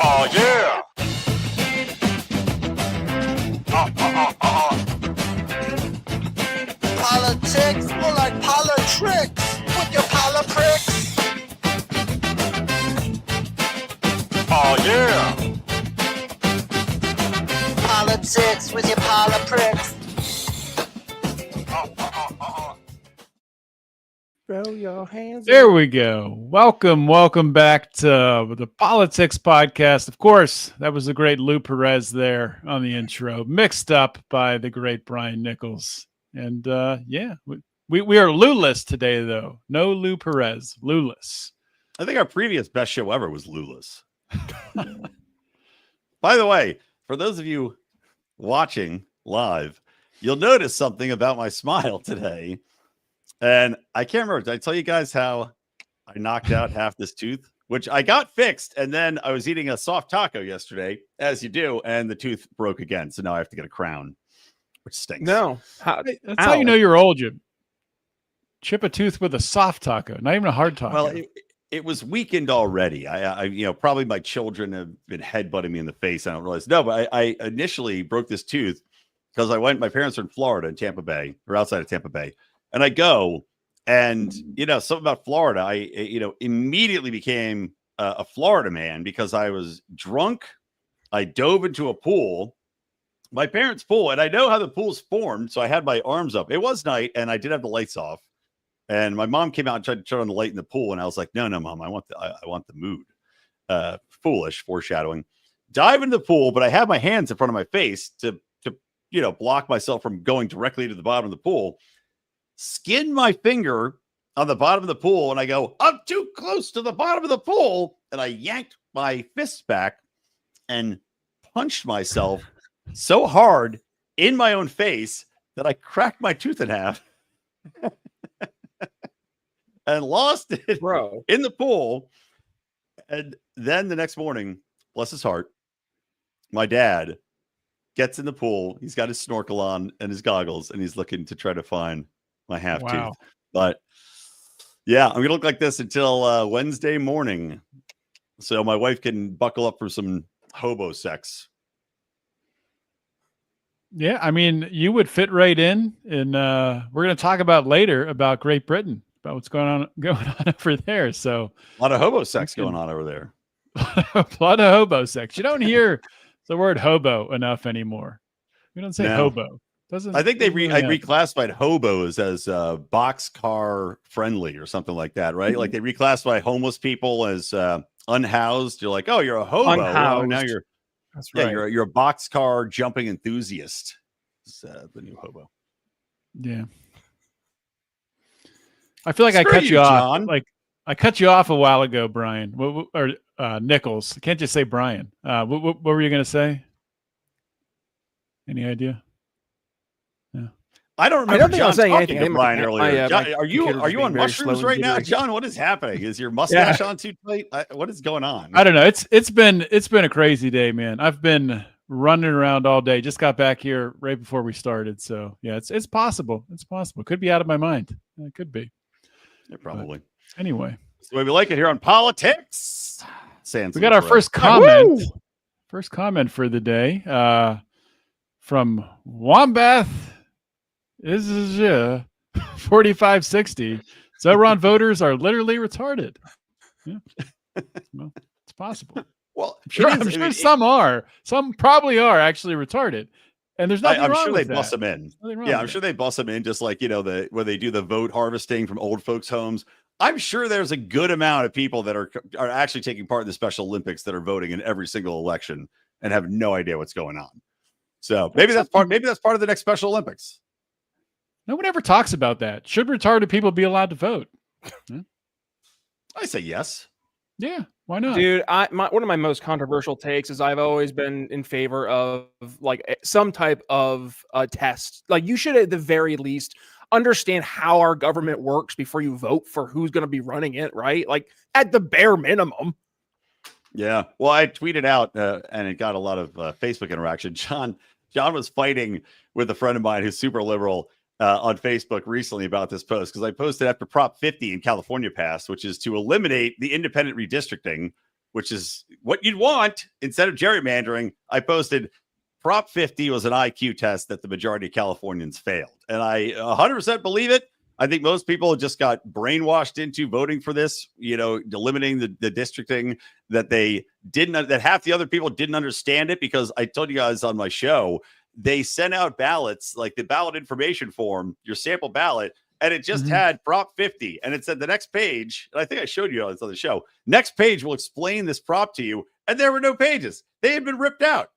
Oh, yeah. Politics, more like PoliTicks with your PoliTicks. Oh, yeah. PoliTicks with your PoliTicks. Throw your hands. There we go. Welcome back to the PoliTicks Podcast. Of course, that was the great Lou Perez there on the intro, mixed up by the great Brian Nichols. And we are Lou-less today, though. No Lou Perez, Lou-less. I think our previous best show ever was Lou-less. By the way, for those of you watching live, you'll notice something about my smile today. And I can't remember. Did I tell you guys how I knocked out half this tooth, which I got fixed? And then I was eating a soft taco yesterday, as you do, and the tooth broke again. So now I have to get a crown, which stinks. No. That's how you know you're old. You chip a tooth with a soft taco, not even a hard taco. Well, it was weakened already. I probably my children have been headbutting me in the face. I don't realize. No, but I initially broke this tooth because my parents are in Florida, in Tampa Bay, or outside of Tampa Bay. And I go, and, something about Florida, I immediately became a Florida man because I was drunk. I dove into a pool, my parents' pool, and I know how the pool's formed. So I had my arms up. It was night, and I did have the lights off. And my mom came out and tried to turn on the light in the pool. And I was like, no, Mom, I want the mood. Foolish foreshadowing. Dive into the pool, but I have my hands in front of my face to block myself from going directly to the bottom of the pool. Skin my finger on the bottom of the pool, and I go, I'm too close to the bottom of the pool. And I yanked my fists back and punched myself so hard in my own face that I cracked my tooth in half and lost it in the pool. And then the next morning, bless his heart, my dad gets in the pool. He's got his snorkel on and his goggles, and he's looking to try to find my half tooth. But yeah, I'm gonna look like this until Wednesday morning, so my wife can buckle up for some hobo sex. Yeah, I mean, you would fit right in, and we're going to talk about later about Great Britain, about what's going on over there. So a lot of hobo sex going on over there. A lot of hobo sex. You don't hear the word hobo enough anymore. We don't say hobo. I think they reclassified hobos as boxcar friendly or something like that, right? Like they reclassify homeless people as unhoused. You're like, oh, you're a hobo. Unhoused. Now That's right. You're a boxcar jumping enthusiast. It's the new hobo. Yeah. I feel like I cut you off. John. Like I cut you off a while ago, Brian, or Nichols. I can't just say Brian. What were you going to say? Any idea? I don't remember. I don't think I was saying anything. To Brian earlier. John, are you on mushrooms right now, jittering. John? What is happening? Is your mustache on too tight? What is going on? I don't know. It's been a crazy day, man. I've been running around all day. Just got back here right before we started. So yeah, it's possible. It's possible. Could be out of my mind. It could be. Yeah, probably. But anyway, that's the way we like it here on PoliTicks. We got our first comment. First comment for the day from Wombath. This is 4560. Zohran voters are literally retarded. Yeah. Well, it's possible. Well, I'm sure some are. Some probably are actually retarded. And there's nothing I'm wrong sure with they bust them in. Yeah, I'm sure they bust them in just like, where they do the vote harvesting from old folks' homes. I'm sure there's a good amount of people that are actually taking part in the Special Olympics that are voting in every single election and have no idea what's going on. So maybe that's part of the next Special Olympics. No one ever talks about that. Should retarded people be allowed to vote? I say yes. Yeah, why not? Dude, one of my most controversial takes is I've always been in favor of like some type of test. Like you should at the very least understand how our government works before you vote for who's going to be running it, right? Like at the bare minimum. Yeah. Well, I tweeted out and it got a lot of Facebook interaction. John was fighting with a friend of mine who's super liberal on Facebook recently about this post because I posted after Prop 50 in California passed, which is to eliminate the independent redistricting, which is what you'd want instead of gerrymandering, I posted Prop 50 was an IQ test that the majority of Californians failed. And I 100% believe it. I think most people just got brainwashed into voting for this, limiting the districting that half the other people didn't understand it, because I told you guys on my show, they sent out ballots, like the ballot information form, your sample ballot, and it just had Prop 50. And it said the next page, and I think I showed you this on the show, next page will explain this prop to you. And there were no pages. They had been ripped out.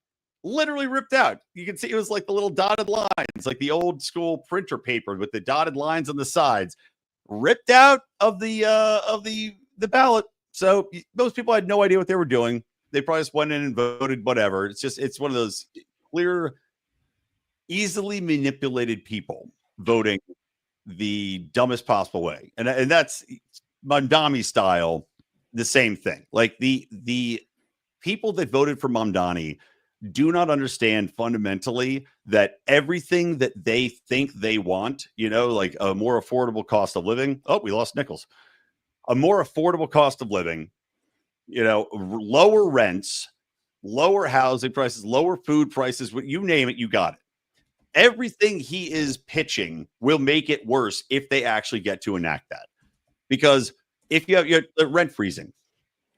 Literally ripped out. You can see it was like the little dotted lines, like the old school printer paper with the dotted lines on the sides, ripped out of the ballot. So most people had no idea what they were doing. They probably just went in and voted whatever. It's one of those clear, easily manipulated people voting the dumbest possible way, and that's Mamdani style. The same thing. Like the people that voted for Mamdani do not understand fundamentally that everything that they think they want, like a more affordable cost of living. Oh, we lost Nichols. A more affordable cost of living, lower rents, lower housing prices, lower food prices, you name it, you got it. Everything he is pitching will make it worse if they actually get to enact that. Because if you have your rent freezing,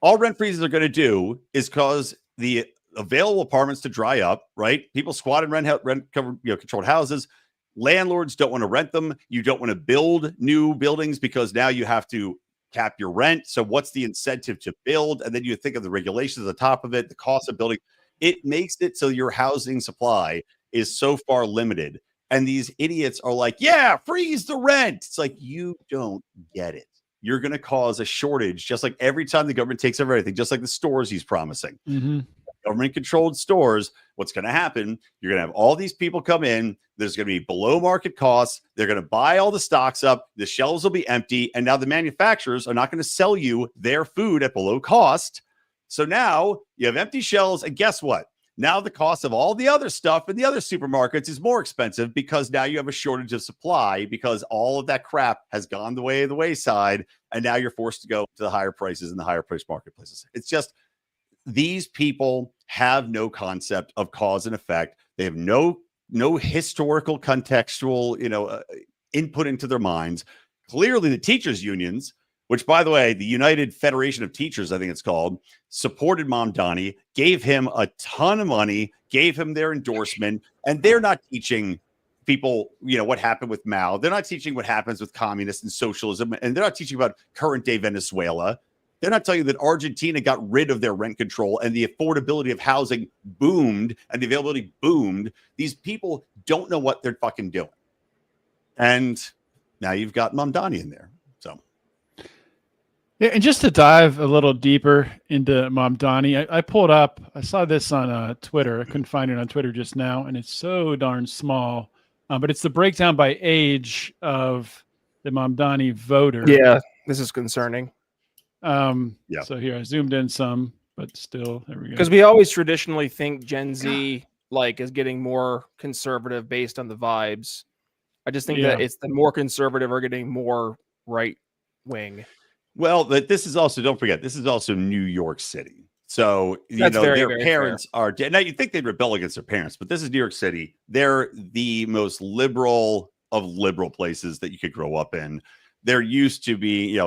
all rent freezes are going to do is cause the available apartments to dry up, right? People squat in rent covered, controlled houses. Landlords don't want to rent them. You don't want to build new buildings because now you have to cap your rent. So what's the incentive to build? And then you think of the regulations at the top of it, the cost of building. It makes it so your housing supply is so far limited. And these idiots are like, yeah, freeze the rent. It's like, you don't get it. You're going to cause a shortage, just like every time the government takes over everything, just like the stores he's promising. Government-controlled stores, what's going to happen, you're going to have all these people come in. There's going to be below market costs. They're going to buy all the stocks up. The shelves will be empty. And now the manufacturers are not going to sell you their food at below cost. So now you have empty shelves. And guess what? Now the cost of all the other stuff in the other supermarkets is more expensive because now you have a shortage of supply because all of that crap has gone the way of the wayside. And now you're forced to go to the higher prices in the higher price marketplaces. It's just, these people have no concept of cause and effect. They have no historical contextual, input into their minds. Clearly the teachers unions, which, by the way, the United Federation of Teachers, I think it's called, supported Mamdani, gave him a ton of money, gave him their endorsement, and they're not teaching people, what happened with Mao. They're not teaching what happens with communists and socialism, and they're not teaching about current day Venezuela. They're not telling you that Argentina got rid of their rent control and the affordability of housing boomed and the availability boomed. These people don't know what they're fucking doing. And now you've got Mamdani in there. So, yeah, and just to dive a little deeper into Mamdani, I pulled up, I saw this on Twitter. I couldn't find it on Twitter just now, and it's so darn small. But it's the breakdown by age of the Mamdani voter. Yeah, this is concerning. Yeah. So here I zoomed in some, but still, there we go. Because we always traditionally think Gen Z is getting more conservative based on the vibes. I just think that it's the more conservative are getting more right wing. Well, this is also, don't forget, this is also New York City. So, their parents are dead. Now, you'd think they'd rebel against their parents, but this is New York City. They're the most liberal of liberal places that you could grow up in. They're used to be,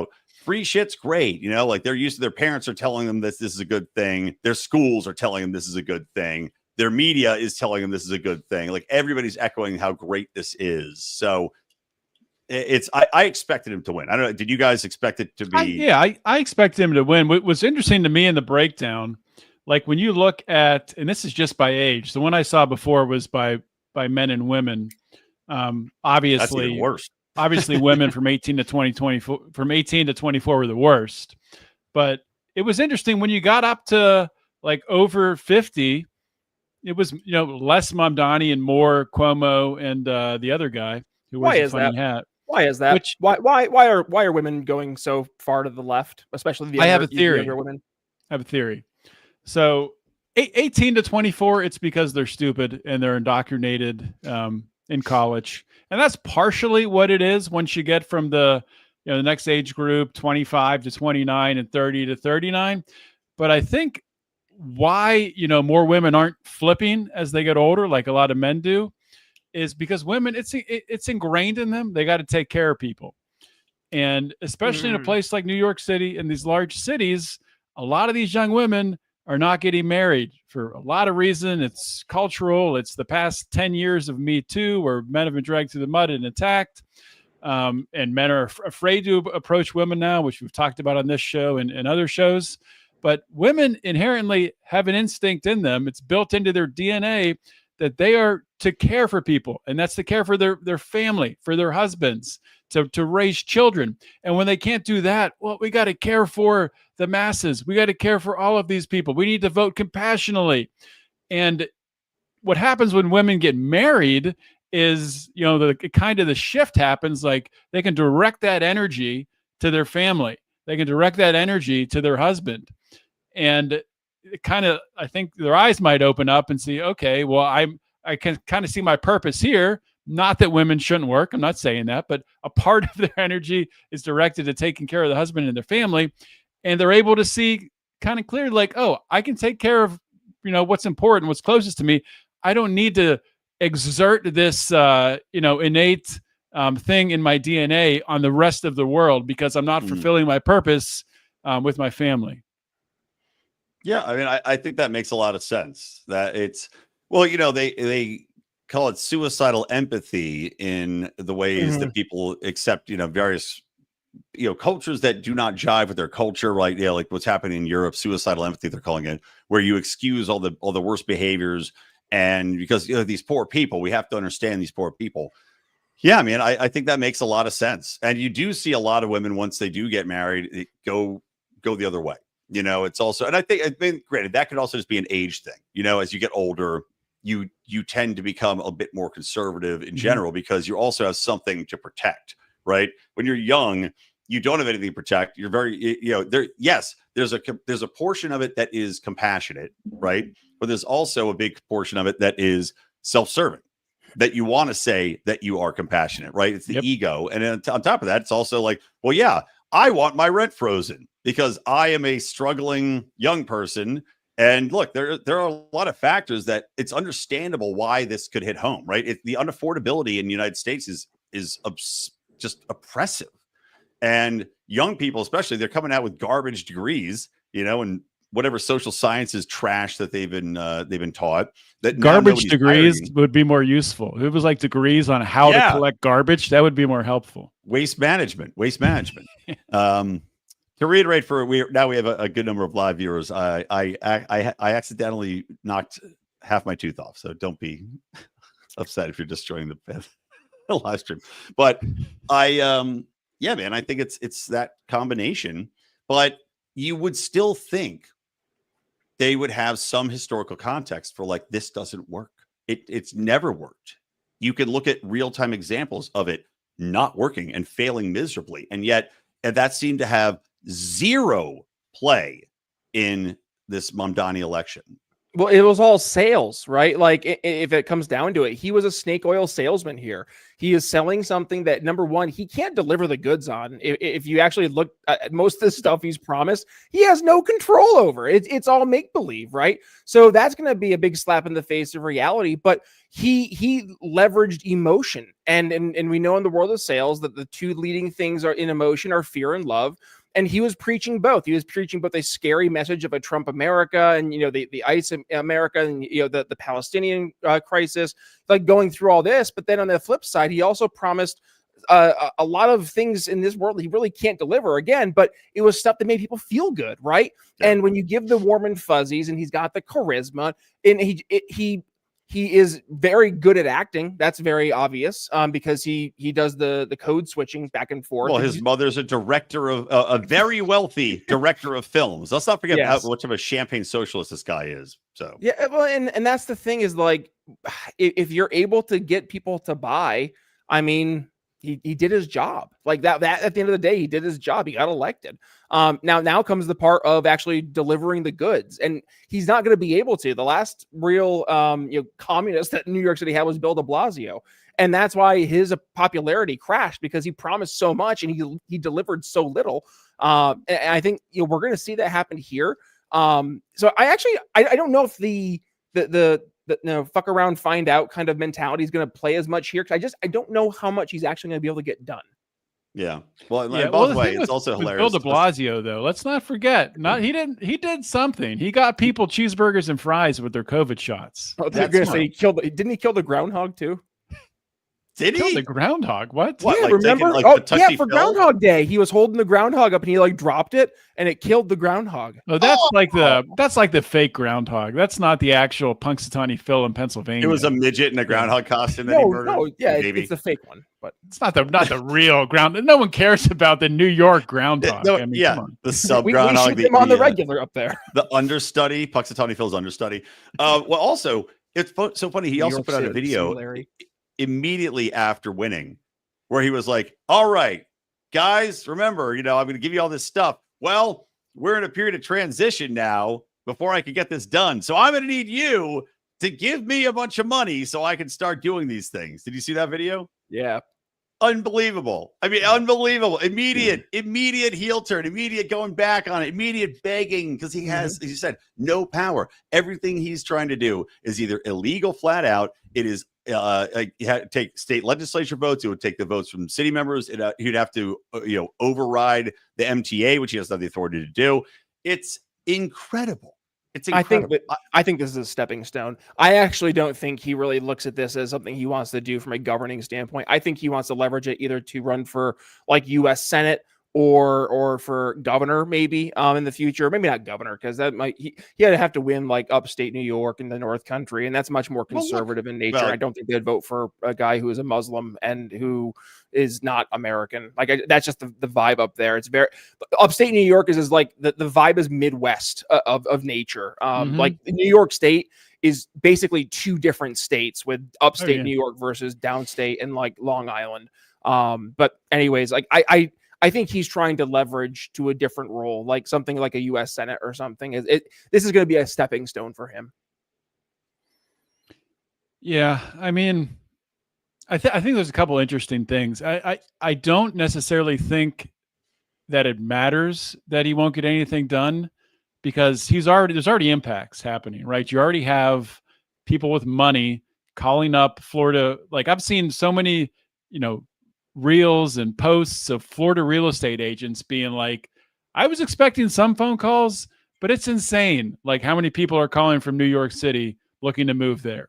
free shit's great. They're used to their parents are telling them this is a good thing. Their schools are telling them this is a good thing. Their media is telling them this is a good thing. Like, everybody's echoing how great this is. So I expected him to win. I don't know. Did you guys expect it to be? I expected him to win. What was interesting to me in the breakdown, like when you look at, and this is just by age. The one I saw before was by men and women. Obviously, that's even worse. Obviously, women from 18 to 24 were the worst. But it was interesting when you got up to over 50. It was less Mamdani and more Cuomo and the other guy who wears a funny hat. Why is that? Why are women going so far to the left, especially the younger women? I have a theory. So 18 to 24, it's because they're stupid and they're indoctrinated in college. And that's partially what it is once you get from the next age group, 25 to 29 and 30 to 39. But I think why, more women aren't flipping as they get older, like a lot of men do, is because women, it's ingrained in them. They got to take care of people. And especially in a place like New York City and these large cities, a lot of these young women are not getting married for a lot of reasons. It's cultural. It's the past 10 years of Me Too, where men have been dragged through the mud and attacked. And men are afraid to approach women now, which we've talked about on this show and other shows. But women inherently have an instinct in them. It's built into their DNA that they are to care for people. And that's to care for their family, for their husbands, to raise children. And when they can't do that, well, we got to care for the masses. We got to care for all of these people. We need to vote compassionately. And what happens when women get married is, the shift happens. Like, they can direct that energy to their family. They can direct that energy to their husband. And I think their eyes might open up and see, okay, well, I can kind of see my purpose here. Not that women shouldn't work. I'm not saying that, but a part of their energy is directed to taking care of the husband and their family. And they're able to see kind of clearly, like, oh, I can take care of, what's important, what's closest to me. I don't need to exert this, innate thing in my DNA on the rest of the world, because I'm not fulfilling my purpose with my family. Yeah, I mean, I think that makes a lot of sense. That it's, well, they call it suicidal empathy in the ways that people accept, various, cultures that do not jive with their culture, right? Yeah, like what's happening in Europe, suicidal empathy, they're calling it, where you excuse all the worst behaviors. And because these poor people, we have to understand these poor people. Yeah, man, I think that makes a lot of sense. And you do see a lot of women, once they do get married, go the other way. It's also, and I think, granted, that could also just be an age thing. As you get older, you tend to become a bit more conservative in general, because you also have something to protect, right? When you're young, you don't have anything to protect. You're very, yes, there's a portion of it that is compassionate, right? But there's also a big portion of it that is self-serving, that you want to say that you are compassionate, right? It's the ego. And then on top of that, it's also like, well, yeah, I want my rent frozen because I am a struggling young person. And look, there are a lot of factors that it's understandable why this could hit home, right? The unaffordability in the United States is just oppressive. And young people, especially, they're coming out with garbage degrees, and whatever social sciences trash that they've been taught. That garbage degrees would be more useful. If it was like degrees on how to collect garbage, that would be more helpful. Waste management. To reiterate, we have a good number of live viewers. I accidentally knocked half my tooth off, so don't be upset if you're just joining the live stream. But yeah, man, I think it's that combination. But you would still think they would have some historical context for, like, this doesn't work. It's never worked. You can look at real-time examples of it not working and failing miserably, and yet that seemed to have zero play in this Mamdani election. Well, it was all sales, right? Like, if it comes down to it, he was a snake oil salesman here. He is selling something that, number one, he can't deliver the goods on. If you actually look at most of the stuff he's promised, he has no control over. It's all make-believe, right? So that's going to be a big slap in the face of reality. But he leveraged emotion. And we know in the world of sales that the two leading things are in emotion are fear and love. And he was preaching both. He was preaching both a scary message of a Trump America and, the ICE America and, the Palestinian crisis, like going through all this. But then on the flip side, he also promised a lot of things in this world he really can't deliver again, but it was stuff that made people feel good, right? Yeah. And when you give the warm and fuzzies and he's got the charisma and he is very good at acting. That's very obvious because he does the code switching back and forth. Well, his mother's a director of a very wealthy director of films. Let's not forget how much of a champagne socialist this guy is. So yeah, well, and that's the thing is, like, if you're able to get people to buy, I mean, he did his job. Like that at the end of the day, he did his job. He got elected. Now comes the part of actually delivering the goods, and he's not going to be able to. The last real communist that New York City had was Bill de Blasio, and that's why his popularity crashed, because he promised so much and he delivered so little. And I think we're going to see that happen here. So I don't know if the fuck around, find out kind of mentality is going to play as much here. Cause I don't know how much he's actually going to be able to get done. Yeah. Well, Yeah. by the way, it's also with hilarious. Bill de Blasio, though, let's not forget. He did something. He got people cheeseburgers and fries with their COVID shots. Oh, they're going to say didn't he kill the groundhog too? Did he? Killed the groundhog? What? Yeah, like remember? taking, for Phil? Groundhog Day, he was holding the groundhog up and he like dropped it and it killed the groundhog. Oh, that's like the fake groundhog. That's not the actual Punxsutawney Phil in Pennsylvania. It was a midget in a groundhog costume that he murdered. It's the fake one, but it's not the real ground. No one cares about the New York groundhog. No, I mean, yeah, come on. the sub we groundhog. shoot them on the regular up there. The understudy, Punxsutawney Phil's understudy. Well, also, it's so funny. He also put out a video immediately after winning where he was like, all right, guys, remember, I'm going to give you all this stuff. Well, we're in a period of transition now before I can get this done. So I'm going to need you to give me a bunch of money so I can start doing these things. Did you see that video? Yeah. Unbelievable. I mean, unbelievable. Immediate heel turn, immediate going back on it, immediate begging because he has, as you said, no power. Everything he's trying to do is either illegal flat out. It is he had to take state legislature votes. It would take the votes from city members. He'd have to, override the MTA, which he doesn't have the authority to do. It's incredible. It's incredible. I think this is a stepping stone. I actually don't think he really looks at this as something he wants to do from a governing standpoint. I think he wants to leverage it either to run for like U.S. Senate or for governor, maybe in the future. Maybe not governor, because that might he had to have to win like upstate New York and the North Country, and that's much more conservative in nature. I don't think they'd vote for a guy who is a Muslim and who is not American. Like that's just the vibe up there. It's very upstate New York is like the vibe is Midwest of nature. Like New York State is basically two different states with upstate New York versus downstate and like Long Island. But anyways, like I think he's trying to leverage to a different role, like something like a U.S. Senate or something. This is going to be a stepping stone for him. Yeah, I mean, I think there's a couple interesting things. I don't necessarily think that it matters that he won't get anything done because there's already impacts happening, right? You already have people with money calling up Florida. Like I've seen so many, reels and posts of Florida real estate agents being like, I was expecting some phone calls, but it's insane. Like how many people are calling from New York City looking to move there.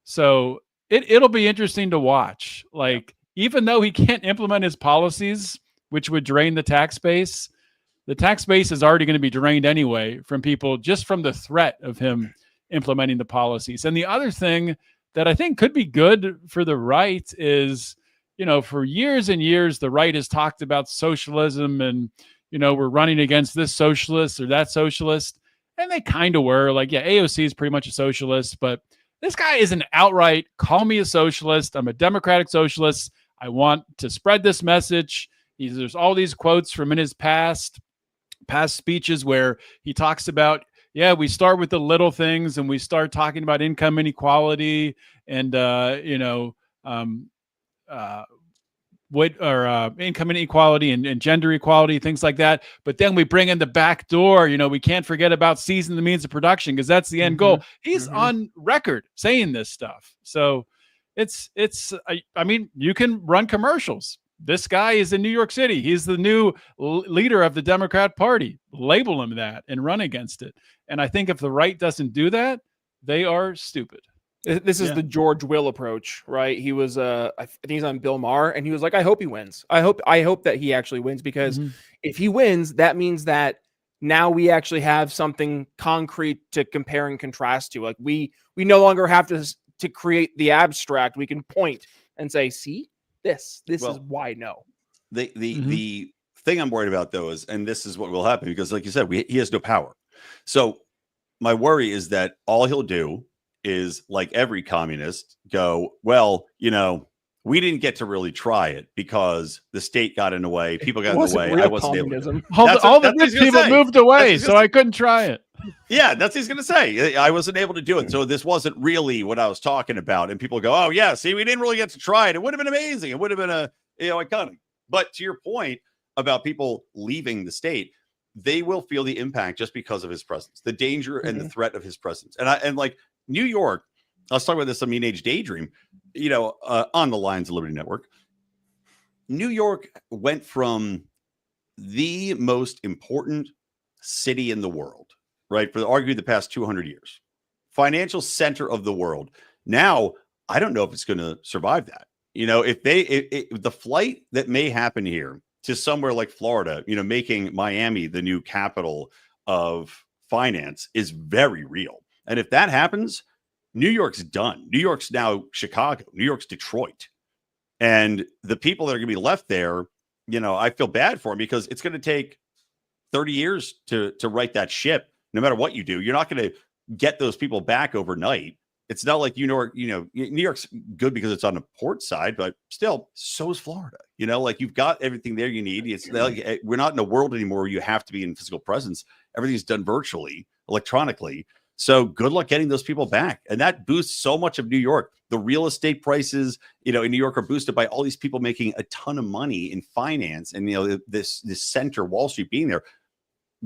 So it'll be interesting to watch. Like, even though he can't implement his policies, which would drain the tax base is already going to be drained anyway from people just from the threat of him implementing the policies. And the other thing that I think could be good for the right is, for years and years, the right has talked about socialism and, we're running against this socialist or that socialist. And they kind of were like, yeah, AOC is pretty much a socialist, but this guy is an outright, call me a socialist. I'm a democratic socialist. I want to spread this message. There's all these quotes from in his past speeches where he talks about, we start with the little things and we start talking about income inequality and, income inequality and gender equality, things like that. But then we bring in the back door, we can't forget about seizing the means of production because that's the end goal. He's on record saying this stuff. So I mean, you can run commercials. This guy is in New York City. He's the new leader of the Democrat Party. Label him that and run against it. And I think if the right doesn't do that, they are stupid. This is the George Will approach, right? He was, I think he's on Bill Maher, and he was like, "I hope he wins. I hope that he actually wins because if he wins, that means that now we actually have something concrete to compare and contrast to. Like we no longer have to create the abstract. We can point and say, see, this is why no." The thing I'm worried about though is, and this is what will happen because, like you said, he has no power. So my worry is that all he'll do is, like every communist, go, well, we didn't get to really try it because the state got in the way, people got in the way. I wasn't able to. All the rich people moved away, so I couldn't try it. Yeah, that's what he's going to say. I wasn't able to do it. So this wasn't really what I was talking about. And people go, oh, yeah, see, we didn't really get to try it. It would have been amazing. It would have been iconic. But to your point about people leaving the state, they will feel the impact just because of his presence, the danger and the threat of his presence. And like New York, I was talking about this on Mean Age Daydream, on the Lions of Liberty Network. New York went from the most important city in the world, right, for arguably the past 200 years, financial center of the world. Now, I don't know if it's going to survive that. If the flight that may happen here to somewhere like Florida, making Miami the new capital of finance is very real. And if that happens, New York's done. New York's now Chicago. New York's Detroit. And the people that are going to be left there, I feel bad for them because it's going to take 30 years to right that ship. No matter what you do, you're not going to get those people back overnight. It's not like New York's good because it's on the port side, but still, so is Florida. Like you've got everything there you need. It's like we're not in a world anymore where you have to be in physical presence. Everything's done virtually, electronically. So good luck getting those people back. And that boosts so much of New York. The real estate prices, in New York are boosted by all these people making a ton of money in finance and, this center, Wall Street being there.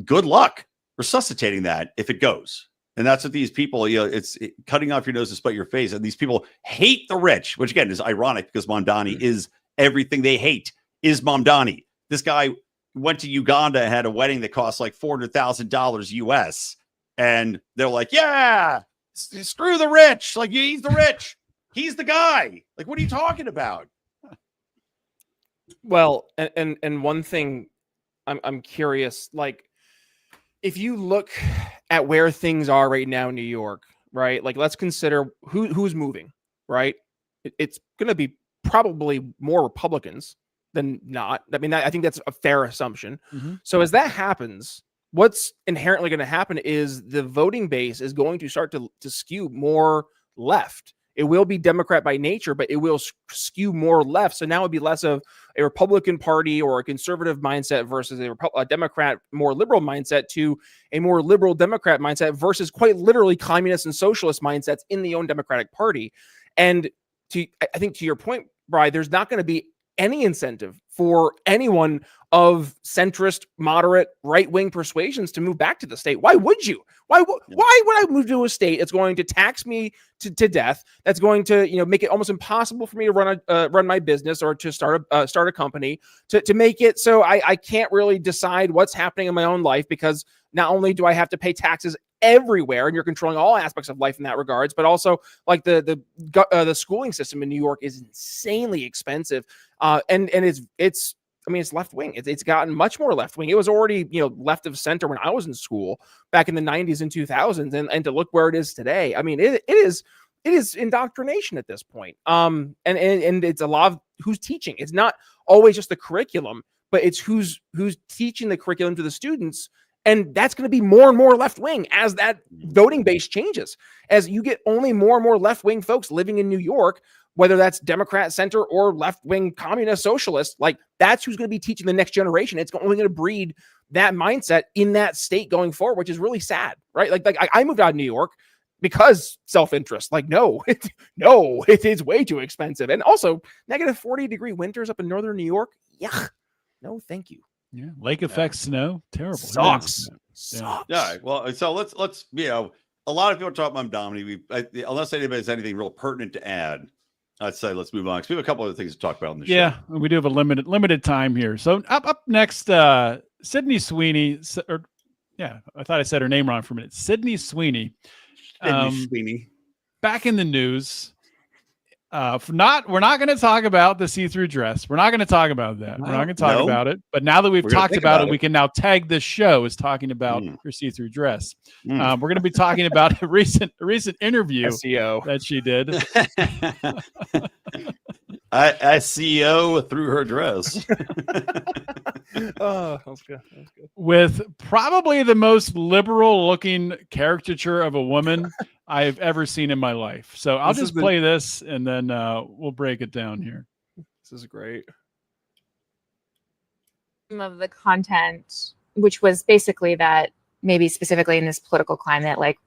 Good luck resuscitating that if it goes. And that's what these people, it's cutting off your nose to spite your face. And these people hate the rich, which again is ironic because Mamdani is everything they hate is Mamdani. This guy went to Uganda and had a wedding that cost like $400,000 US. And they're like, yeah, screw the rich. Like he's the rich. He's the guy. Like, what are you talking about? Well, and one thing I'm curious, like, if you look at where things are right now in New York, right? Like, let's consider who's moving, right? It's going to be probably more Republicans than not. I mean, I think that's a fair assumption. Mm-hmm. So as that happens, what's inherently going to happen is the voting base is going to start to skew more left. It will be Democrat by nature, but it will skew more left. So now it'd be less of a Republican Party or a conservative mindset versus a Democrat, more liberal mindset to a more liberal Democrat mindset versus quite literally communist and socialist mindsets in the own Democratic Party. And I think to your point, Bri, there's not going to be any incentive for anyone of centrist, moderate, right-wing persuasions to move back to the state. Why would you? Why would I move to a state that's going to tax me to death? That's going to make it almost impossible for me to run my business or to start a company to make it so I can't really decide what's happening in my own life because not only do I have to pay taxes everywhere and you're controlling all aspects of life in that regards, but also like the schooling system in New York is insanely expensive. And it's left wing. It's gotten much more left wing. It was already, left of center when I was in school back in the 90s and 2000s. And to look where it is today, I mean, it is indoctrination at this point. And it's a lot of who's teaching. It's not always just the curriculum, but it's who's teaching the curriculum to the students. And that's going to be more and more left wing as that voting base changes, as you get only more and more left wing folks living in New York, whether that's Democrat center or left wing communist socialist. Like that's who's going to be teaching the next generation. It's only going to breed that mindset in that state going forward, which is really sad, right? Like I moved out of New York because self-interest. Like no, it is way too expensive, and also negative 40-degree winters up in northern New York. Yeah, no, thank you. Yeah, lake effect snow, terrible. Sucks. Yeah. Well, so let's a lot of people talk about Dominic. Unless anybody has anything real pertinent to add, I'd say let's move on because we have a couple of things to talk about on the show. Yeah, we do have a limited time here. So up next, Sydney Sweeney. I thought I said her name wrong for a minute. Sydney Sweeney. Sweeney. Back in the news. We're not going to talk about the see-through dress. We're not going to talk about that. We're not going to talk about it. But now that we've talked about it, we can now tag this show as talking about her see-through dress. We're going to be talking about a recent interview SEO that she did. SEO through her dress. Oh, that's good. With probably the most liberal-looking caricature of a woman I've ever seen in my life. So I'll just play this, and then we'll break it down here. This is great. Of the content, which was basically that maybe specifically in this political climate, like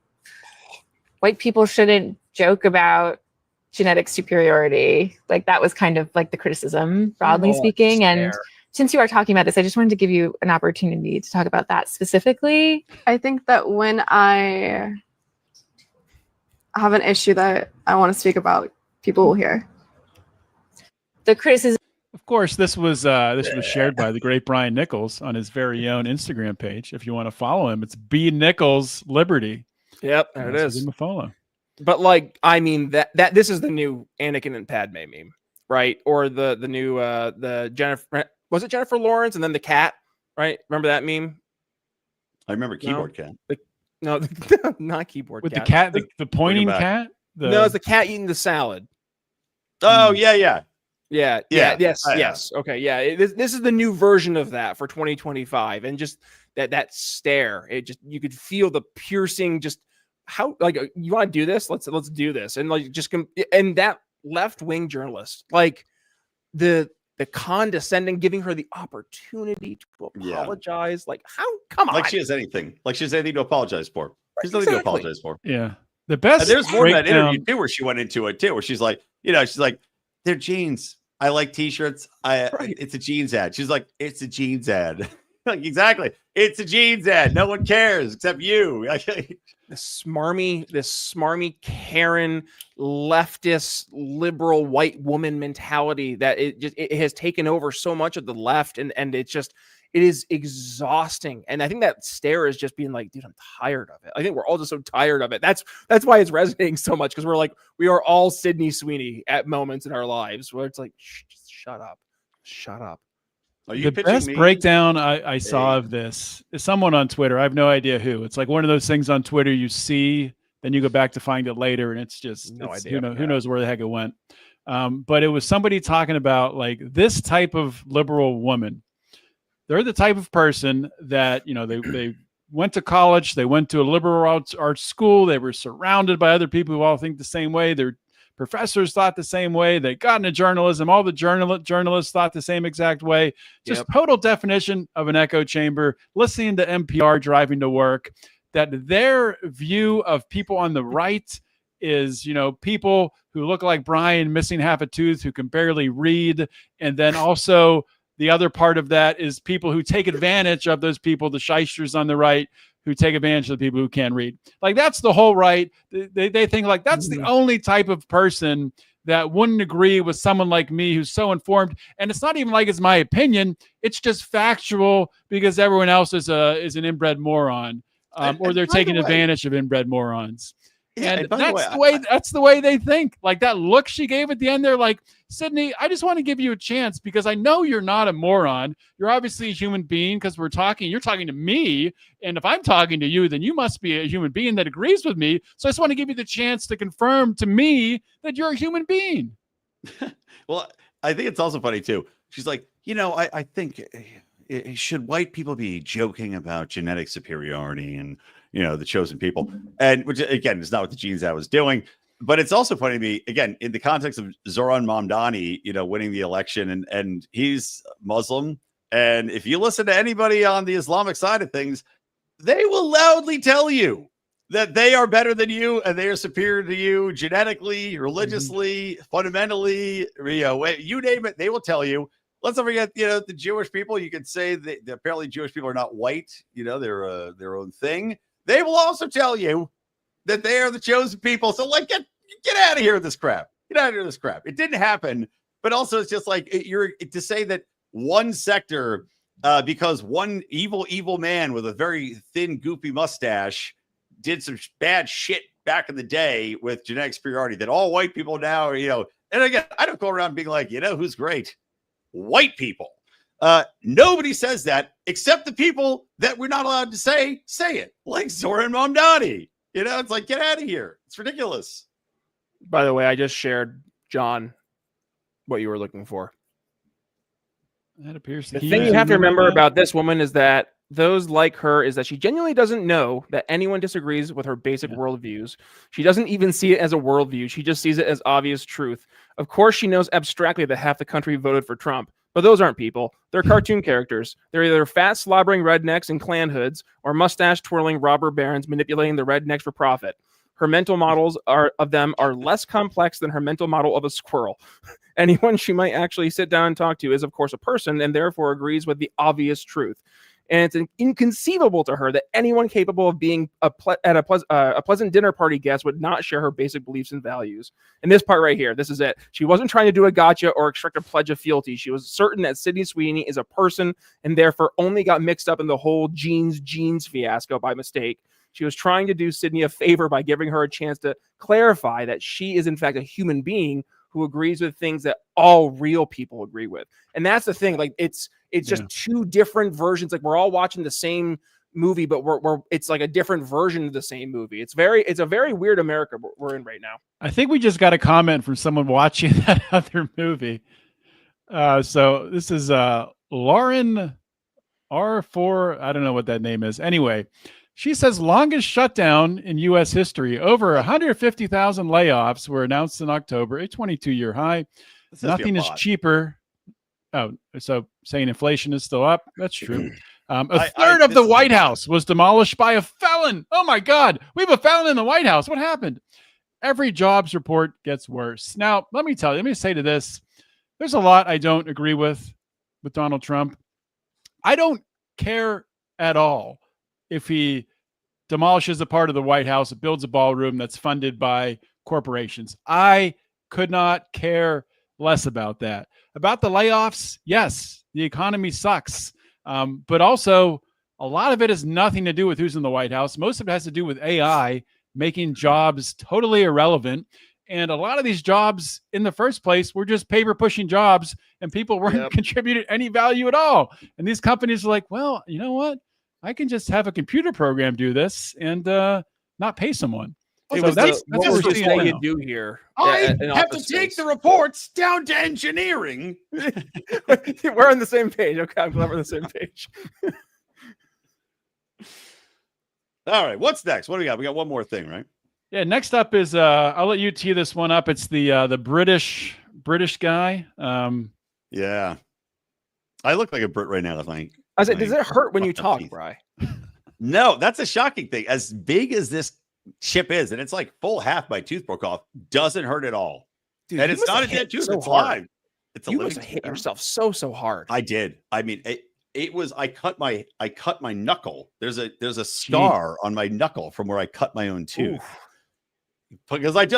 white people shouldn't joke about genetic superiority. Like that was kind of like the criticism, broadly speaking. And since you are talking about this, I just wanted to give you an opportunity to talk about that specifically. I think that when I have an issue that I want to speak about, people will hear. The criticism. Of course, this was shared by the great Brian Nichols on his very own Instagram page. If you want to follow him, it's B Nichols Liberty. Yep, there it is. Give him a follow. But like, I mean, that this is the new Anakin and Padme meme, right? Or the new the Jennifer, was it Jennifer Lawrence and then the cat, right? Remember that meme? I remember Keyboard Cat. No, not Keyboard With Cat. the cat, the pointing back. cat. No, it's the cat eating the salad. Oh yeah. Yes. Okay, yeah. This is the new version of that for 2025, and just that stare. It just, you could feel the piercing. Just how, like, you want to do this? Let's do this. And like, just and that left wing journalist, like the condescending, giving her the opportunity to apologize. Like, how? Come on. Like she has anything. Like she has anything to apologize for. She's nothing to apologize for. Yeah. The best. And there's more in that interview too, where she went into it too, where she's like, they're jeans. I like t-shirts. It's a jeans ad. She's like, it's a jeans ad. Like, exactly. It's a jeans ad. No one cares except you. This smarmy Karen leftist liberal white woman mentality that it has taken over so much of the left, and it is exhausting. And I think that stare is just being like, dude, I'm tired of it. I think we're all just so tired of it. That's why it's resonating so much, because we are all Sydney Sweeney at moments in our lives where it's like, just shut up. Are you the best breakdown I saw of this is someone on Twitter. I have no idea who. It's like one of those things on Twitter you see, then you go back to find it later, and it's just no idea. Who knows where the heck it went. But it was somebody talking about like this type of liberal woman. They're the type of person that, they went to college, they went to a liberal arts school, they were surrounded by other people who all think the same way. Their professors thought the same way. They got into journalism. All the journalists thought the same exact way. Just total definition of an echo chamber, listening to NPR driving to work, that their view of people on the right is, people who look like Brian, missing half a tooth, who can barely read. And then also the other part of that is people who take advantage of those people, the shysters on the right, who take advantage of the people who can't read. Like, that's the whole right. They think like that's the only type of person that wouldn't agree with someone like me who's so informed. And it's not even like it's my opinion. It's just factual, because everyone else is an inbred moron, or they're taking advantage of inbred morons. Yeah, and that's the way they think. Like, that look she gave at the end, they're like, Sydney, I just want to give you a chance, because I know you're not a moron. You're obviously a human being, because you're talking to me. And if I'm talking to you, then you must be a human being that agrees with me. So I just want to give you the chance to confirm to me that you're a human being. Well, I think it's also funny too. She's like, I think should white people be joking about genetic superiority and, the chosen people, and which again is not what the genes ad was doing. But it's also funny to me, again, in the context of Zohran Mamdani, winning the election, and he's Muslim. And if you listen to anybody on the Islamic side of things, they will loudly tell you that they are better than you and they are superior to you genetically, religiously, fundamentally, you name it, they will tell you. Let's not forget, the Jewish people. You could say that apparently Jewish people are not white. They're their own thing. They will also tell you that they are the chosen people. So, like, get out of here with this crap. Get out of here with this crap. It didn't happen. But also, it's just like you're to say that one sector, because one evil man with a very thin, goofy mustache did some bad shit back in the day with genetic superiority, that all white people now are, and again, I don't go around being like, who's great? White people. Nobody says that except the people that we're not allowed to say it, like Zohran Mamdani. It's like, get out of here. It's ridiculous. By the way, I just shared, John, what you were looking for. That appears the thing you have to remember about this woman is that those like her is that she genuinely doesn't know that anyone disagrees with her basic worldviews. She doesn't even see it as a worldview. She just sees it as obvious truth. Of course, she knows abstractly that half the country voted for Trump, but those aren't people. They're cartoon characters. They're either fat, slobbering rednecks in Klan hoods or mustache-twirling robber barons manipulating the rednecks for profit. Her mental models are less complex than her mental model of a squirrel. Anyone she might actually sit down and talk to is, of course, a person and therefore agrees with the obvious truth. And it's inconceivable to her that anyone capable of being a pleasant dinner party guest would not share her basic beliefs and values. And this part right here, this is it. She wasn't trying to do a gotcha or extract a pledge of fealty. She was certain that Sydney Sweeney is a person and therefore only got mixed up in the whole jeans fiasco by mistake. She was trying to do Sydney a favor by giving her a chance to clarify that she is in fact a human being who agrees with things that all real people agree with. And that's the thing. Like it's just two different versions. Like we're all watching the same movie, but it's like a different version of the same movie. It's a very weird America we're in right now. I think we just got a comment from someone watching that other movie. So this is Lauren R4. I don't know what that name is. Anyway, she says longest shutdown in U.S. history. Over 150,000 layoffs were announced in October, a 22-year high. Nothing is cheaper. Oh, so saying inflation is still up. That's true. A third of the White House was demolished by a felon. Oh, my God. We have a felon in the White House. What happened? Every jobs report gets worse. Now, let me say to this. There's a lot I don't agree with Donald Trump. I don't care at all if he demolishes a part of the White House, builds a ballroom that's funded by corporations. I could not care less about that. About the layoffs, yes, the economy sucks. But also, a lot of it has nothing to do with who's in the White House. Most of it has to do with AI making jobs totally irrelevant. And a lot of these jobs in the first place were just paper pushing jobs and people weren't contributing any value at all. And these companies are like, well, you know what? I can just have a computer program do this and not pay someone. So that's what we're saying you do here. I have to take the reports down to engineering. We're on the same page. Okay, I'm glad we're on the same page. All right, what's next? What do we got? We got one more thing, right? Yeah, next up is I'll let you tee this one up. It's the British guy. Yeah, I look like a Brit right now. With my I said, does it hurt when you talk, Bri? No, that's a shocking thing. As big as this chip is, and it's like full half my tooth broke off, doesn't hurt at all. Dude, and it's not a dead tooth. It's live. It's a you must have hit yourself so hard. I did. I mean, it was. I cut my knuckle. There's a scar on my knuckle from where I cut my own tooth. Oof. Because like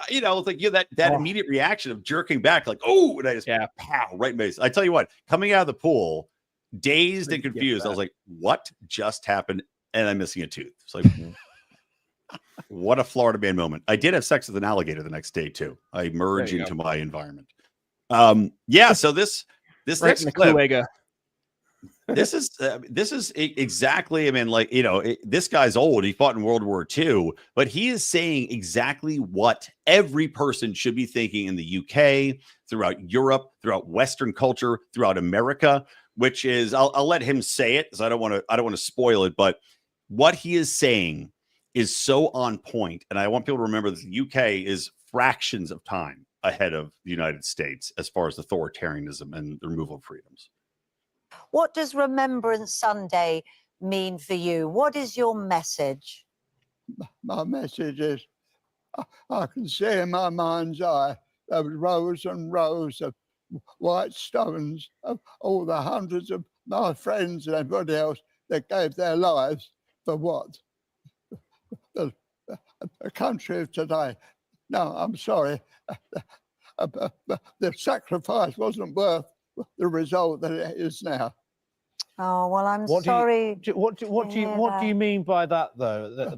you know, it's like that immediate reaction of jerking back, like and I just pow right in my face. I tell you what, coming out of the pool, dazed and confused, I was like, what just happened? And I'm missing a tooth. It's like, what a Florida man moment. I did have sex with an alligator the next day too. I merged into my environment. So this right next clip, this is exactly, I mean, like, you know, this guy's old. He fought in World War II, but he is saying exactly what every person should be thinking in the UK, throughout Europe, throughout Western culture, throughout America, which is, I'll let him say it because I don't want to spoil it, but what he is saying is so on point. And I want people to remember that the UK is fractions of time ahead of the United States as far as authoritarianism and the removal of freedoms. What does Remembrance Sunday mean for you? What is your message? My message is I can see in my mind's eye those rows and rows of white stones of all the hundreds of my friends and everybody else that gave their lives for what? The country of today. No, I'm sorry. The sacrifice wasn't worth the result that it is now. Oh, well, I'm sorry. What do you mean by that, though?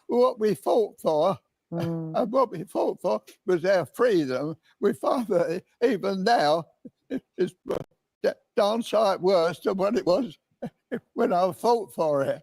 What we fought for, and what we fought for was our freedom. We find that even now it's darn sight worse than what it was when I fought for it.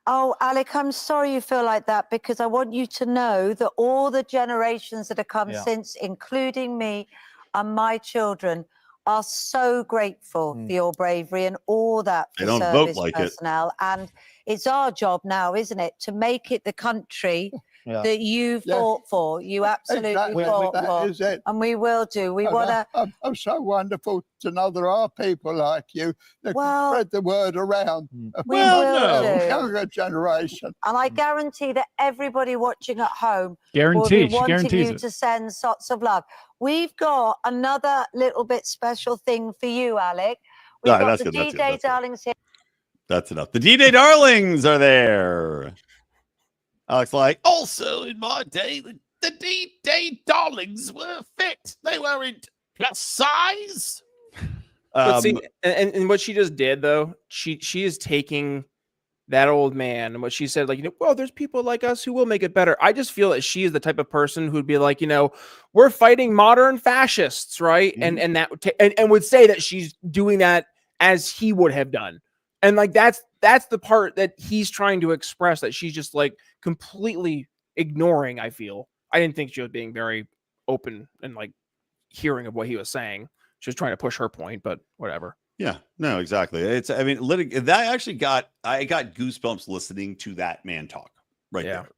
Oh, Alec, I'm sorry you feel like that, because I want you to know that all the generations that have come since, including me and my children, are so grateful for your bravery and all that for service personnel. And it's our job now, isn't it, to make it the country that you fought for. You absolutely fought that for. is it. And we will do. We And want to. I'm so wonderful to know there are people like you that can spread the word around. We will do. Younger generation. And I guarantee that everybody watching at home Guaranteed. will be wanting Guarantees you it. to send lots of love. We've got another little bit special thing for you, Alec. We've No, got that's the good, that's good, D-Day that's good. darlings here. That's enough. The D-Day darlings are there. Alex like, also in my day, the D-Day darlings were fit. They weren't plus size. But see, and what she just did though, she is taking that old man and what she said, like, well, there's people like us who will make it better. I just feel that she is the type of person who'd be like, we're fighting modern fascists, right? Mm-hmm. And that and would say that she's doing that as he would have done. And like that's the part that he's trying to express, that she's just like completely ignoring. I didn't think she was being very open and like hearing of what he was saying. She was trying to push her point, but whatever. Yeah, no, exactly. I got goosebumps listening to that man talk there.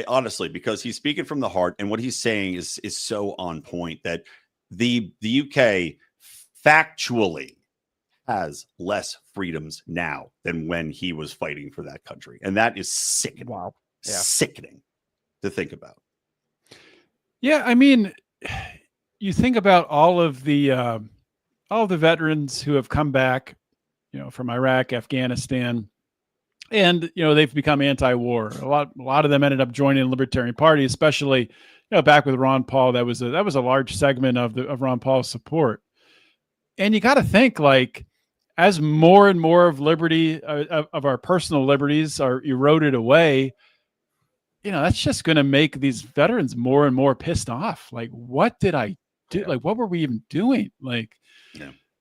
Honestly, because he's speaking from the heart, and what he's saying is so on point that the UK factually has less freedoms now than when he was fighting for that country, and that is sickening. Wow, sickening to think about. Yeah, I mean, you think about all of the veterans who have come back, from Iraq, Afghanistan, and they've become anti-war. A lot of them ended up joining the Libertarian Party, especially back with Ron Paul. That was a large segment of Ron Paul's support. And you got to think, like, as more and more of liberty of our personal liberties are eroded away, that's just going to make these veterans more and more pissed off. Like, what did I do? Like, what were we even doing? Like,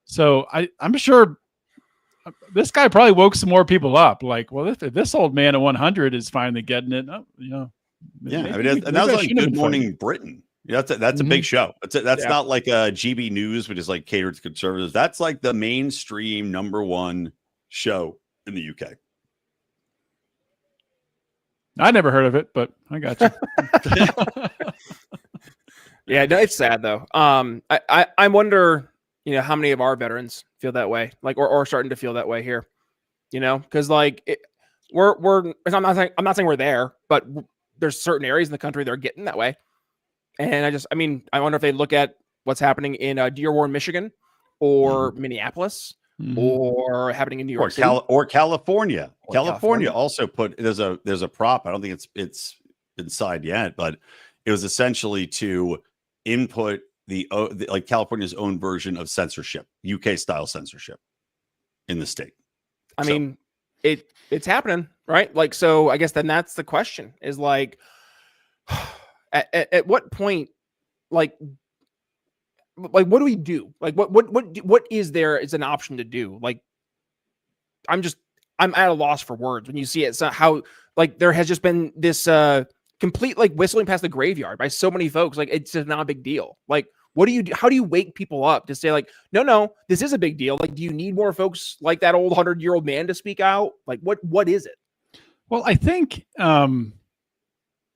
so I'm sure this guy probably woke some more people up. Like, well, if this old man at 100 is finally getting it, and that was like Good Morning Britain. That's a big show. That's not like a GB News, which is like catered to conservatives. That's like the mainstream #1 show in the UK. I never heard of it, but I got you. Yeah, no, it's sad though. I wonder, how many of our veterans feel that way, like, or starting to feel that way here, because like I'm not saying we're there, but there's certain areas in the country that are getting that way. And I wonder if they look at what's happening in Dearborn, Michigan, or Minneapolis, or happening in New York City, or California. California also there's a prop. I don't think it's been signed yet, but it was essentially to input like California's own version of censorship, UK style censorship in the state. I mean, it's happening, right? Like, so I guess then that's the question is like, at what point, like what do we do? Like, what is there is an option to do? Like, I'm at a loss for words when you see it. So how, like, there has just been this complete, like, whistling past the graveyard by so many folks. Like, it's just not a big deal. Like, what do you do? How do you wake people up to say, like, no, this is a big deal? Like, do you need more folks like that old 100-year-old man to speak out? Like, what is it? Well, I think,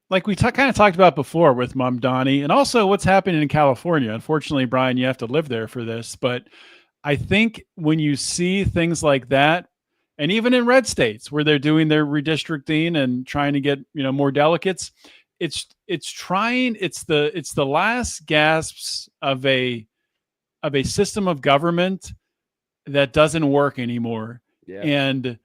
like we kind of talked about before with Mom Donnie, and also what's happening in California. Unfortunately, Brian, you have to live there for this, but I think when you see things like that, and even in red states where they're doing their redistricting and trying to get more delegates, it's the last gasps of a system of government that doesn't work anymore. Yeah. And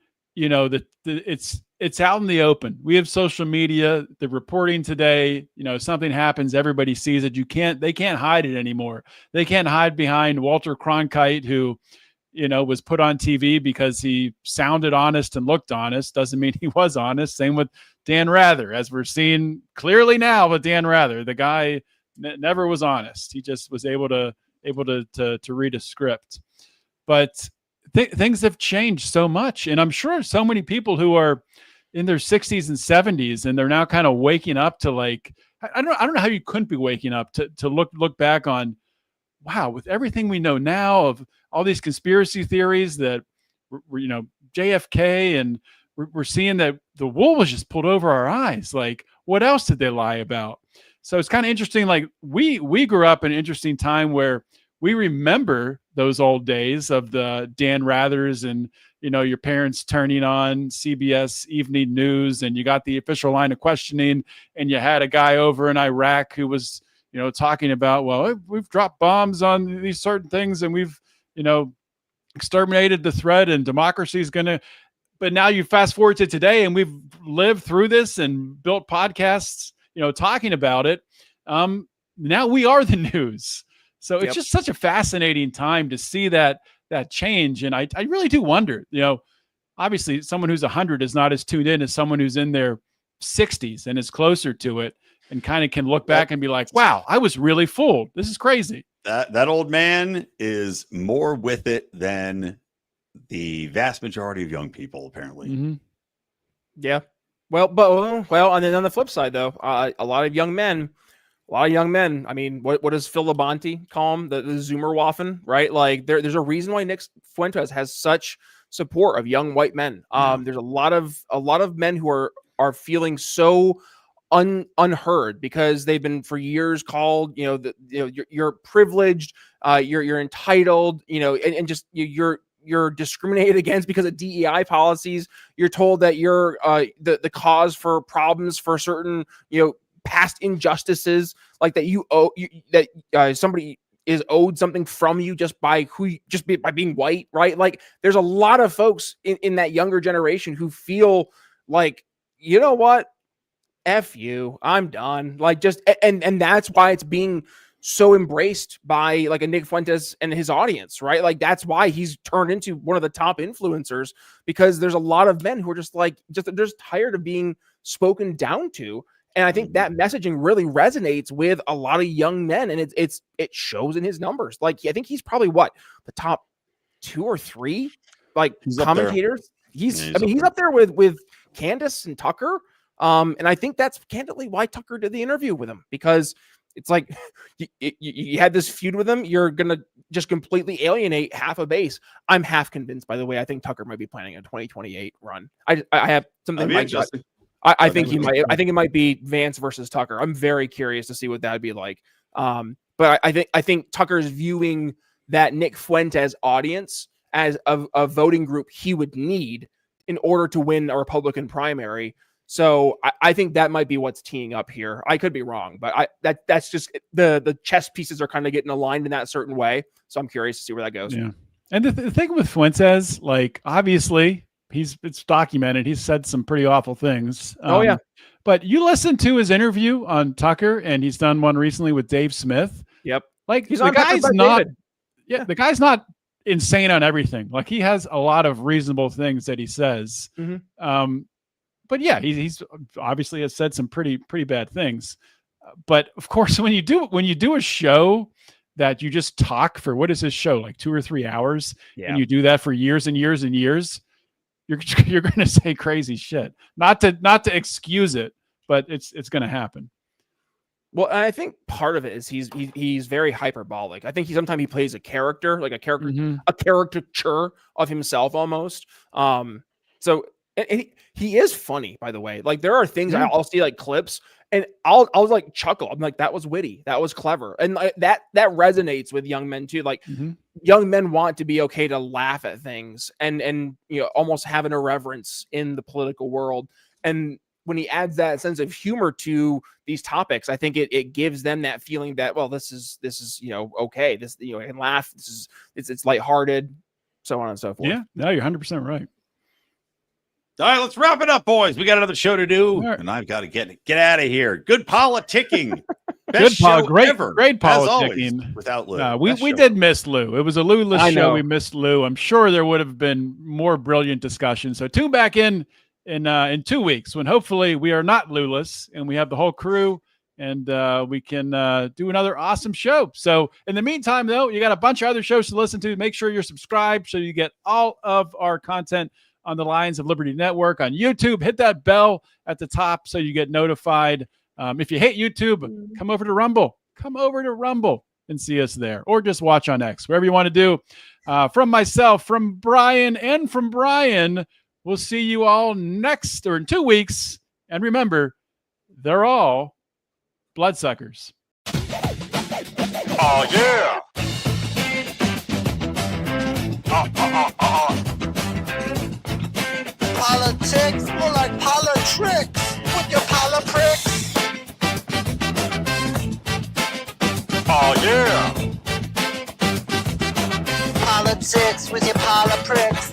it's out in the open. We have social media, the reporting today, something happens, everybody sees it. They can't hide it anymore. They can't hide behind Walter Cronkite, who, was put on TV because he sounded honest and looked honest. Doesn't mean he was honest. Same with Dan Rather, as we're seeing clearly now with Dan Rather. The guy never was honest. He just was able to read a script. But things have changed so much. And I'm sure so many people who are in their 60s and 70s, and they're now kind of waking up to, like, I don't know how you couldn't be waking up to look back on, wow, with everything we know now of all these conspiracy theories that JFK, and we're seeing that the wool was just pulled over our eyes. Like, what else did they lie about? So it's kind of interesting. Like we grew up in an interesting time where we remember those old days of the Dan Rathers and, your parents turning on CBS Evening News, and you got the official line of questioning, and you had a guy over in Iraq who was, talking about, well, we've dropped bombs on these certain things, and we've, exterminated the threat, and democracy is going to. But now you fast forward to today, and we've lived through this and built podcasts, talking about it. Now we are the news. So it's just such a fascinating time to see that change. And I really do wonder, obviously someone who's 100 is not as tuned in as someone who's in their 60s and is closer to it and kind of can look back and be like, wow, I was really fooled. This is crazy. That old man is more with it than the vast majority of young people, apparently. Mm-hmm. Yeah. Well, and then on the flip side, though, a lot of young men. I mean, what does Phil Labonte call them? The Zoomerwaffen, right? Like there's a reason why Nick Fuentes has such support of young white men. There's a lot of men who are feeling so unheard because they've been for years called, you're privileged, you're entitled, and just you're discriminated against because of DEI policies. You're told that you're the cause for problems for certain, past injustices, like that you owe that somebody is owed something from you just by by being white, right? Like there's a lot of folks in that younger generation who feel like, you know what, F you, I'm done. Like just and that's why it's being so embraced by like a Nick Fuentes and his audience, right? Like that's why he's turned into one of the top influencers, because there's a lot of men who are just tired of being spoken down to. And I think that messaging really resonates with a lot of young men, and it shows in his numbers. Like I think he's probably the top 2 or 3 commentators. He's up there with Candace and Tucker. And I think that's candidly why Tucker did the interview with him, because it's like you had this feud with him. You're gonna just completely alienate half a base. I'm half convinced, by the way. I think Tucker might be planning a 2028 run. I have something. I think he might. I think it might be Vance versus Tucker. I'm very curious to see what that'd be like. But I think Tucker's viewing that Nick Fuentes audience as a voting group he would need in order to win a Republican primary. So I think that might be what's teeing up here. I could be wrong, but that's just the chess pieces are kind of getting aligned in that certain way. So I'm curious to see where that goes. Yeah. And the thing with Fuentes, like obviously it's documented. He's said some pretty awful things. But you listen to his interview on Tucker, and he's done one recently with Dave Smith. Yep. Like the guy's not insane on everything. Like he has a lot of reasonable things that he says. Mm-hmm. But yeah, he's obviously has said some pretty bad things. But of course, when you do a show that you just talk for, what is this show, like 2 or 3 hours, and you do that for years and years and years, you're going to say crazy shit. Not to excuse it, but it's going to happen. Well, I think part of it is he's very hyperbolic. I think sometimes he plays a character, like a caricature of himself almost. So he is funny, by the way. Like there are things I'll see like clips and I'll like chuckle. I'm like, that was witty. That was clever. And that resonates with young men too. Like young men want to be okay to laugh at things and almost have an irreverence in the political world. And when he adds that sense of humor to these topics, I think it gives them that feeling that, well, this is okay. This, I can laugh. It's lighthearted, so on and so forth. Yeah, no, you're 100% right. All right, let's wrap it up, boys. We got another show to do, and I've got to get out of here. Good politicking. Best great politicking. Always, without Lou. We did miss Lou. It was a Lou-less show. We missed Lou. I'm sure there would have been more brilliant discussion. So tune back in 2 weeks when hopefully we are not Lou-less and we have the whole crew and we can do another awesome show. So in the meantime, though, you got a bunch of other shows to listen to. Make sure you're subscribed so you get all of our content on the Lions of Liberty Network on YouTube. Hit that bell at the top so you get notified. If you hate YouTube, come over to Rumble. Come over to Rumble and see us there, or just watch on X, wherever you want to do. From myself, from Brian, and from Brian, we'll see you all next or in 2 weeks. And remember, they're all bloodsuckers. Oh, yeah. Politics, more like PoliTicks with your PoliTicks. Oh, yeah. Politics with your PoliTicks.